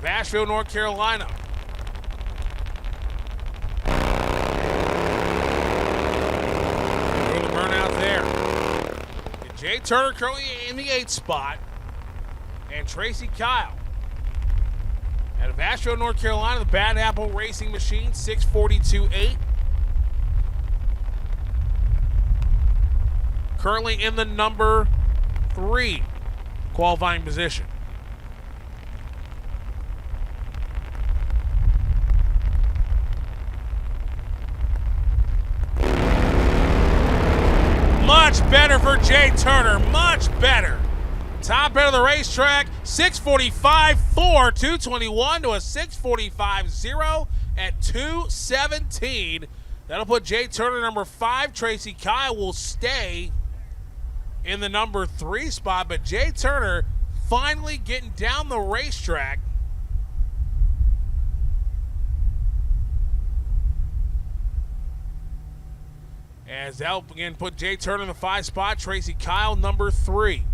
of Asheville, North Carolina. Doing the burnout there. And Jay Turner currently in the 8th spot. And Tracy Kyle out of Asheville, North Carolina, the Bad Apple Racing Machine, 6:42.8. Currently in the number 3 qualifying position. Much better for Jay Turner, much better. Top end of the racetrack, 6:45.4, 2:21 to a 6:45.0 at 2:17. That'll put Jay Turner number 5. Tracy Kyle will stay in the number 3 spot, but Jay Turner finally getting down the racetrack. As that'll again put Jay Turner in the 5 spot, Tracy Kyle number 3.